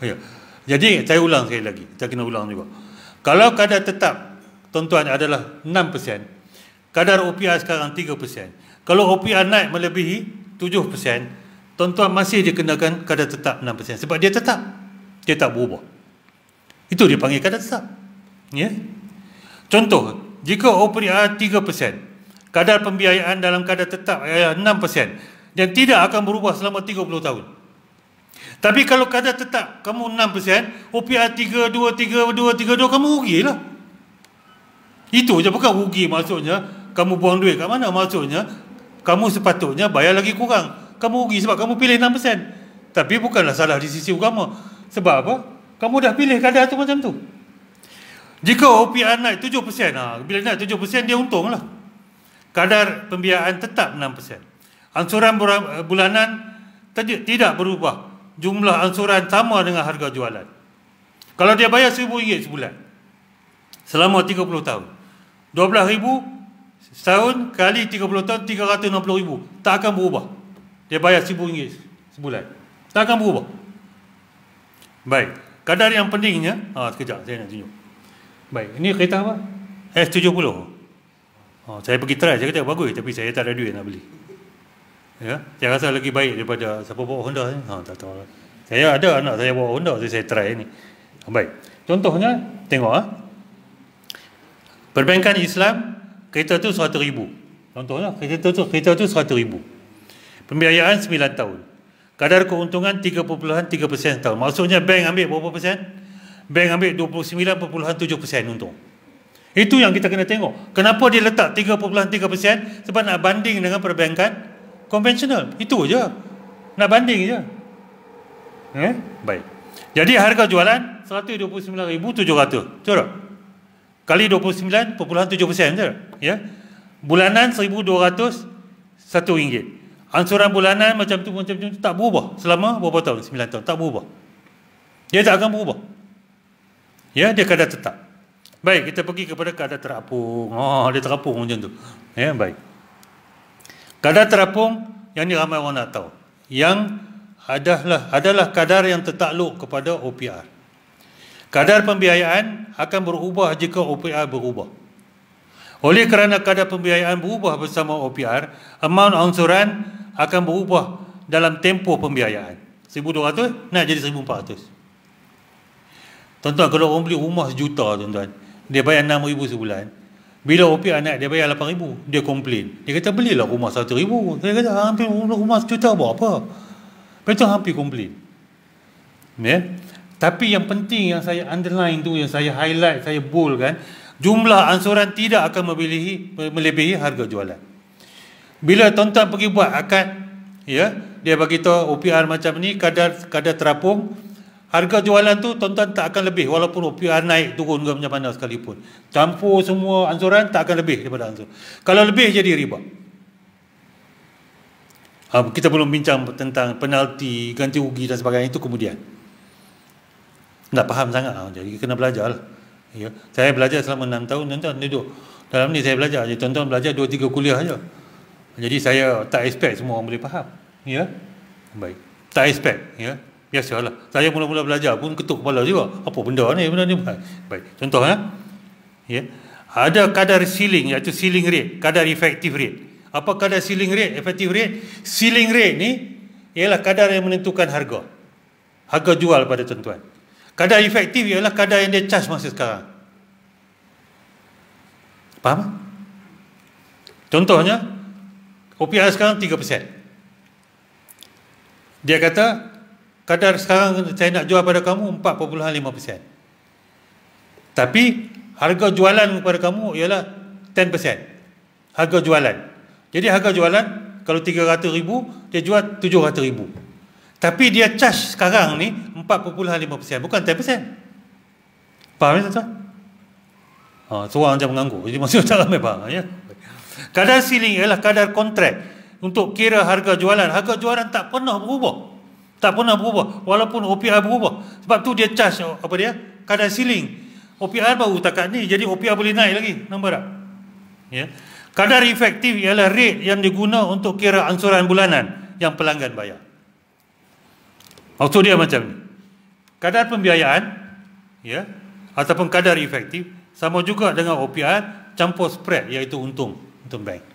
[SPEAKER 1] Ya. Jadi saya ulang sekali lagi. Kita kena ulang juga. Kalau kadar tetap tuan-tuan adalah 6%, kadar OPR sekarang 3%. Kalau OPR naik melebihi 7%, tuan-tuan masih dikenakan kadar tetap 6%. Sebab dia tetap. Dia tak berubah. Itu dipanggil kadar tetap. Ya. Contoh, jika OPR 3%, kadar pembiayaan dalam kadar tetap ialah 6% dan tidak akan berubah selama 30 tahun. Tapi kalau kadar tetap kamu 6%, OPR 3, 2, 3, 2, 3, 2, kamu rugilah. Itu je, bukan rugi maksudnya kamu buang duit kat mana. Maksudnya kamu sepatutnya bayar lagi kurang. Kamu rugi sebab kamu pilih 6%. Tapi bukanlah salah di sisi agama. Sebab apa? Kamu dah pilih kadar tu macam tu. Jika OPR naik 7%, bila naik 7% dia untunglah. Kadar pembiayaan tetap 6%. Ansuran bulanan tidak berubah. Jumlah ansuran sama dengan harga jualan. Kalau dia bayar RM1,000 sebulan selama 30 tahun, 12,000 setahun kali 30 tahun, 360,000. Tak akan berubah. Dia bayar RM1,000 sebulan. Tak akan berubah. Baik. Kadar yang pentingnya, sekejap saya nak tunjuk. Baik, ini kereta apa? S70. Saya pergi try, saya kata bagus, tapi saya tak ada duit nak beli. Ya, saya rasa lagi baik daripada siapa bawa Honda ni. Tak tahu lah. Saya ada anak saya bawa Honda, so saya try ni. Baik. Contohnya, tengok perbankan Islam, kereta tu 100,000. Contohnya, kereta tu 100,000. Pembiayaan 9 tahun. Kadar keuntungan 3.3% tahun. Maksudnya bank ambil berapa persen? Bank ambil 29.7% untung. Itu yang kita kena tengok. Kenapa dia letak 3.3%? Sebab nak banding dengan perbankan konvensional. Itu je. Nak banding je. Baik. Jadi harga jualan 129,700. Betul tak? Kali 29.7%, betul? Ya. Bulanan 1,200, RM1. Angsuran bulanan macam tu tak berubah selama berapa tahun? 9 tahun. Tak berubah. Dia tak akan berubah. Ya, dia kadar tetap. Baik, kita pergi kepada kadar terapung. Dia terapung macam tu. Ya, baik. Kadar terapung yang ni ramai orang nak tahu. Yang adalah kadar yang tertakluk kepada OPR. Kadar pembiayaan akan berubah jika OPR berubah. Oleh kerana kadar pembiayaan berubah bersama OPR, amount angsuran akan berubah dalam tempoh pembiayaan. 1,200 nak jadi 1,400. Tuan-tuan, kalau orang beli rumah sejuta, tuan-tuan, dia bayar 6,000 sebulan. Bila OPR naik, dia bayar 8,000. Dia komplain. Dia kata, belilah rumah 100,000. Saya kata, hampir rumah sejuta buat apa? Betul, hampir komplain. Ya? Tapi yang penting yang saya underline tu, yang saya highlight, saya bold kan, jumlah angsuran tidak akan melebihi harga jualan. Bila tuan-tuan pergi buat akad, ya, dia bagi tahu OPR macam ni, kadar terapung, harga jualan tu tuan-tuan tak akan lebih walaupun OPR naik turun ke macam mana sekalipun. Campur semua angsuran tak akan lebih daripada angsuran. Kalau lebih jadi riba. Kita belum bincang tentang penalti, ganti rugi dan sebagainya, itu kemudian. Tak faham sangat, jadi kena belajar lah. Ya. Saya belajar selama 6 tahun, tuan-tuan duduk dalam ni saya belajar. Jadi tuan-tuan belajar 2-3 kuliah saja. Jadi saya tak expect semua orang boleh faham. Ya. Baik. Tak expect, ya. Biasalah. Saya mula-mula belajar pun ketuk kepala juga. Apa benda ni? Baik. Contoh, ya. Ada kadar ceiling, iaitu ceiling rate, kadar effective rate. Apa kadar ceiling rate, effective rate? Ceiling rate ni ialah kadar yang menentukan harga. Harga jual pada tuan-tuan. Kadar efektif ialah kadar yang dia charge masa sekarang. Faham? Contohnya, OPR sekarang 3%. Dia kata, kadar sekarang saya nak jual pada kamu 4.5%. Tapi, harga jualan kepada kamu ialah 10%. Harga jualan. Jadi, harga jualan, kalau 300,000, dia jual 700,000. Tapi dia charge sekarang ni 4.5%, bukan 10%. Faham ya tuan-tuan? Seorang macam mengganggu. Jadi maksudnya tak ramai faham, ya. Kadar ceiling ialah kadar kontrak untuk kira harga jualan. Harga jualan tak pernah berubah. Tak pernah berubah walaupun OPR berubah. Sebab tu dia charge apa dia? Kadar ceiling. OPR baru takat ni, jadi OPR boleh naik lagi. Nampak tak? Ya. Kadar efektif ialah rate yang diguna untuk kira angsuran bulanan yang pelanggan bayar. Maksud dia macam ni. Kadar pembiayaan, ya, ataupun kadar efektif sama juga dengan OPR campur spread, iaitu untung bank.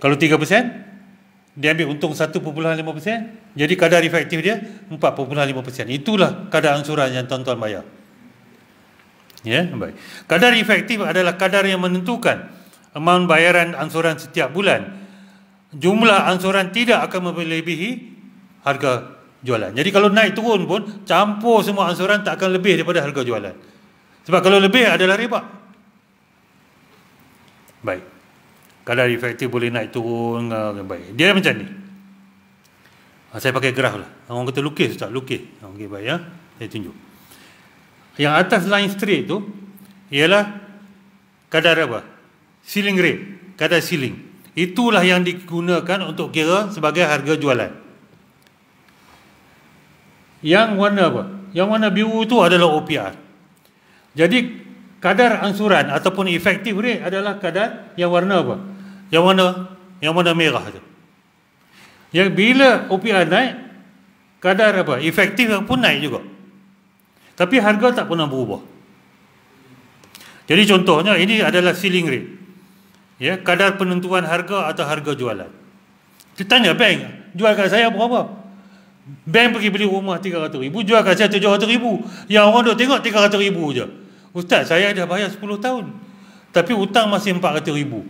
[SPEAKER 1] Kalau 3%, dia ambil untung 1.5%, jadi kadar efektif dia 4.5%. Itulah kadar angsuran yang tuan-tuan bayar. Ya, baik. Kadar efektif adalah kadar yang menentukan amount bayaran angsuran setiap bulan. Jumlah angsuran tidak akan melebihi harga jualan. Jadi kalau naik turun pun, campur semua angsuran tak akan lebih daripada harga jualan. Sebab kalau lebih adalah riba. Baik. Kadar efektif boleh naik turun. Baik. Dia macam ni. Saya pakai graf lah. Orang kata lukis, tak lukis. Okey, baik ya. Saya tunjuk. Yang atas line straight tu ialah kadar apa? Ceiling rate. Kadar ceiling. Itulah yang digunakan untuk kira sebagai harga jualan. Yang warna apa? Yang warna biru itu adalah OPR. Jadi kadar angsuran ataupun effective rate adalah kadar yang warna apa? Yang warna merah tu. Yang bila OPR naik, kadar apa? Efektif pun naik juga. Tapi harga tak pernah berubah. Jadi contohnya ini adalah ceiling rate. Ya, kadar penentuan harga atau harga jualan. Kita tanya bank, jual kat saya berapa? Bank pergi beli rumah 300,000, jual kat saya 700,000. Yang orang duk tengok 300,000 je. Ustaz, saya dah bayar 10 tahun. Tapi hutang masih 400,000.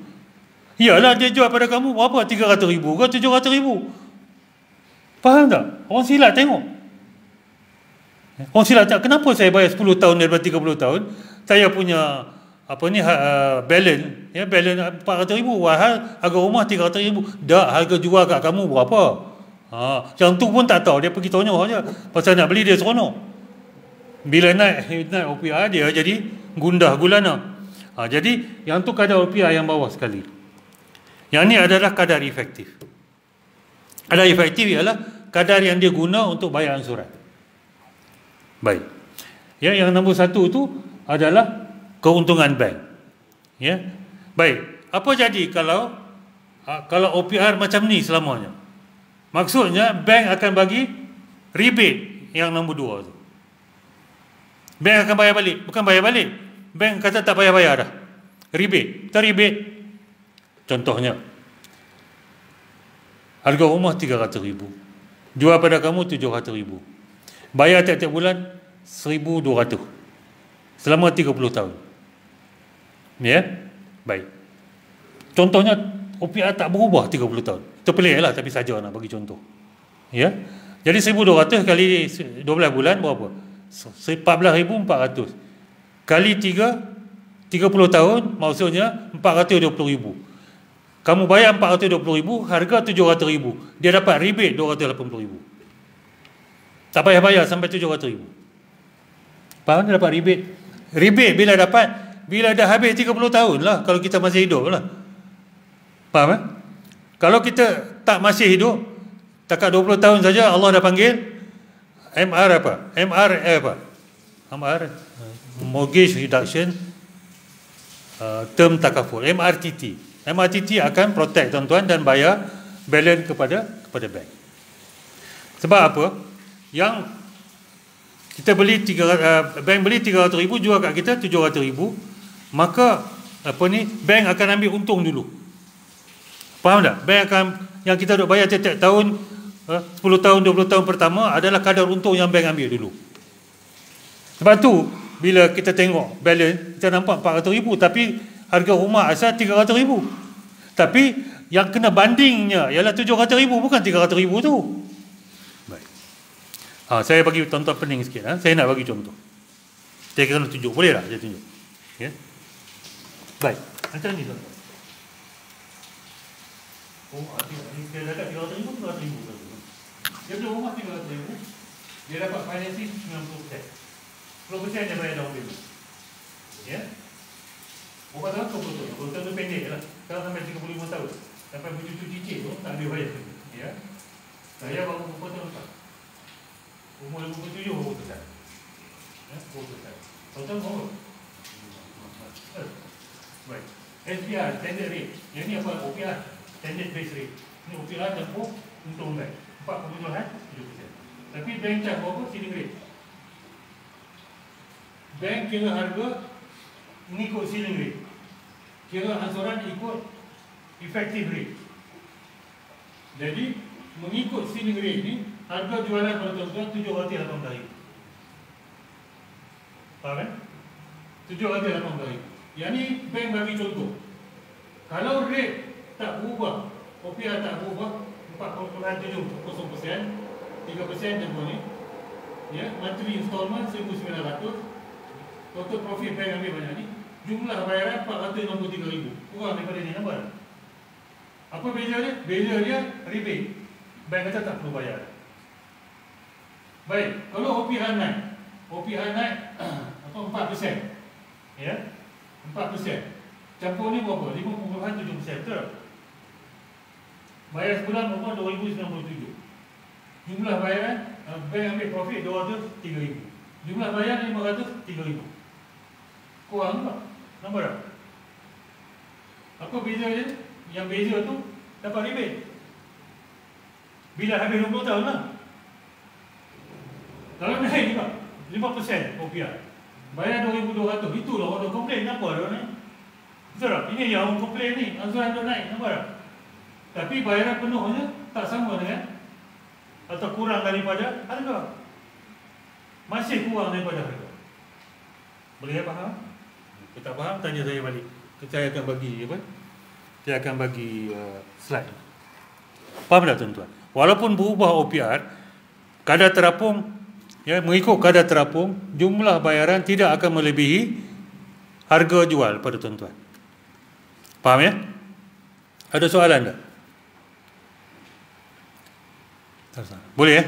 [SPEAKER 1] Iyalah, dia jual pada kamu berapa? 300,000 ke 700,000? Faham tak? Orang silap tengok. Orang silap tak, kenapa saya bayar 10 tahun daripada 30 tahun? Saya punya balance, ya, balance 400,000, wahal harga rumah 300,000. Dak, harga jual kat kamu berapa? Yang tu pun tak tahu, dia pergi tanya saja. Pasal nak beli dia seronok. Bila naik OPR dia jadi gundah gulana. Jadi yang tu kadar OPR yang bawah sekali. Yang ni adalah kadar efektif. Kadar efektif ialah kadar yang dia guna untuk bayar ansuran. Baik. Ya, yang nombor satu tu adalah keuntungan bank. Ya. Baik. Apa jadi kalau OPR macam ni selamanya? Maksudnya bank akan bagi rebate yang nombor 2 tu. Bank akan bayar balik. Bukan bayar balik. Bank kata tak bayar-bayar dah. Rebate. Tak rebate. Contohnya, harga rumah 300,000. Jual pada kamu 700,000. Bayar tiap-tiap bulan 1,200. Selama 30 tahun. Ya? Baik. Contohnya, OPR tak berubah 30 tahun. Terpelik lah, tapi saja nak bagi contoh. Ya? Jadi 1,200 kali 12 bulan berapa? 14,400. Kali 30 tahun, maksudnya 420,000. Kamu bayar 420,000, harga 700,000. Dia dapat rebate 280,000. Tak payah bayar sampai 700,000. Faham? Dia dapat rebate. Rebate bila dapat? Bila dah habis 30 tahun lah, kalau kita masih hidup lah. Faham? Kalau kita tak masih hidup, takat 20 tahun saja Allah dah panggil MR apa? Mortgage Reduction Term Takaful, MRTT. MRTT akan protect tuan-tuan dan bayar balance kepada bank. Sebab apa? Yang kita beli bank beli 300,000, jual kat kita 700,000, maka bank akan ambil untung dulu. Faham tak? Bank akan, yang kita duk bayar tiap-tiap tahun 10 tahun, 20 tahun pertama adalah kadar untung yang bank ambil dulu. Sebab tu bila kita tengok balance, kita nampak 400,000, tapi harga rumah asal 300,000. Tapi yang kena bandingnya ialah 700,000, bukan 300,000 tu. Baik. Saya bagi tonton pening sikit. Saya nak bagi contoh. Saya kena tunjuk. Boleh tak saya tunjuk? Ya? Baik. Macam ni tuan. Dia dapat 300,000, 200,000. Dia beli rumah 300,000, dia dapat financing 90%. 10% dia bayar down payment. Ya? Berapa tahun? 20 tahun. 20 tahun tu pendek je lah. Sekarang sampai 35 tahun. Sampai bercucu cicit tu tak boleh bayar. Ya? Saya baru berapa tahun tak? Umur 57 baru selesai. Ya? Baru selesai. Total berapa? Baik. SPR, standard rate. Yang ni apa? OPR, standard base rate. Ini OPR tempoh untung bank 4.7%. Tapi bank charge berapa? Ceiling rate. Bank kira harga mengikut ceiling rate. Kira ansuran ikut effective rate. Jadi mengikut ceiling rate ni, harga jualan pada tuan-tuan 718,000. Faham kan? 718,000. Yang ni bank bagi contoh. Kalau rate tak berubah, OPR tak berubah 4.70%, 3% tempoh ni, ya, monthly installment 1,900, total profit bank ambil banyak ni, jumlah bayaran 463,000, kurang daripada ni, nampak? Apa beza dia? Beza dia rebate. Bank kata tak perlu bayar. Baik, kalau OPR naik, apa 4%, ya, 4%. Campur ni berapa? 5.7%, betul? Bayar sebulan berapa? 2,097. Jumlah bayaran, bank ambil profit 203,000. Jumlah bayar 503,000. Kurang tak? Nampak tak? Apa beza dia? Yang beza tu dapat rebate. Bila habis 20 tahun lah. Kalau naik juga 5% OPR, bayar 2,200. Itulah orang komplain. Nampak tak ni? Betul tak? Ini yang orang komplain ni. Ansuran tu naik. Nampak tak? Tapi bayaran penuhnya tak sama dengan atau kurang daripada harga. Masih kurang daripada harga. Boleh faham? Kalau tak faham, tanya saya balik. Saya akan bagi apa? Saya akan bagi slide. Faham tak tuan-tuan? Walaupun berubah OPR, kadar terapung, ya, mengikut kadar terapung, jumlah bayaran tidak akan melebihi harga jual pada tuan-tuan. Faham ya? Ada soalan tak? Boleh ya?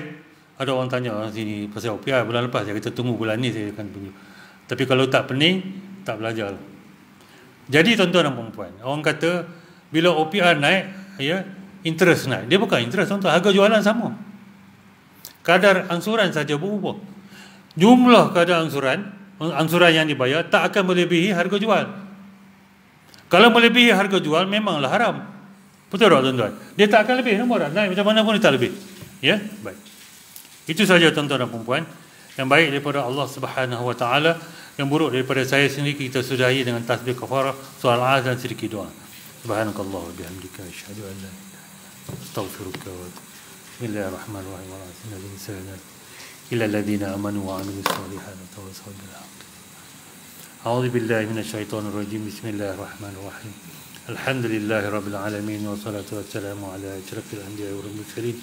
[SPEAKER 1] Ada orang tanya sini pasal OPR bulan lepas, saya kata tunggu bulan ni saya akan tunjuk. Tapi kalau tak pening, tak belajar. Jadi tuan-tuan dan puan-puan, orang kata bila OPR naik, ya, interest naik. Dia bukan interest, tuan-tuan, harga jualan sama. Kadar angsuran saja berubah. Jumlah kadar angsuran yang dibayar tak akan melebihi harga jual. Kalau melebihi harga jual memanglah haram. Betul tak tuan-tuan? Dia tak akan lebih, nombor naik macam mana pun dia tak lebih. Ya, baik. Itu saja tuan-tuan dan puan-puan. Yang baik daripada Allah Subhanahu Wa Taala, yang buruk daripada saya sendiri kita sudahi dengan tasbih kafarah, soal azan dan sedikit doa. Subhanakallah wa bihamdika asyhadu an la ilaha illa anta astaghfiruka wa atubu. Bismillahirrahmanirrahim. Wa sallallahu alaihi wasallam ila alladhina amanu wa amilus solihati wa tawassaw bil haqq. A'udzu billahi minasyaitonir rajim. Bismillahirrahmanirrahim. Alhamdulillahi rabbil alamin wassalatu wassalamu ala asyrafil anbiya'i wal mursalin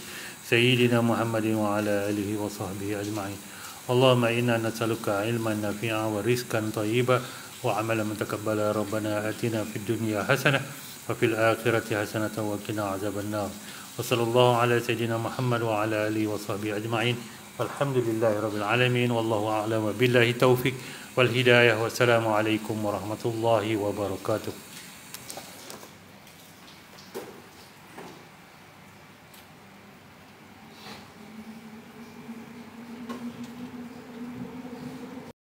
[SPEAKER 1] سيدنا محمد وعلى آله وصحبه أجمعين. اللهم إنا نسألك علما نافعا ورزقا طيبا وعملا متقبلا. ربنا آتنا في الدنيا حسنة وفي الآخرة حسنة وقنا عذاب النار. وصلى الله على سيدنا محمد وعلى آله وصحبه أجمعين والحمد لله رب العالمين والله أعلم. بالله التوفيق والهداية والسلام عليكم ورحمة الله وبركاته.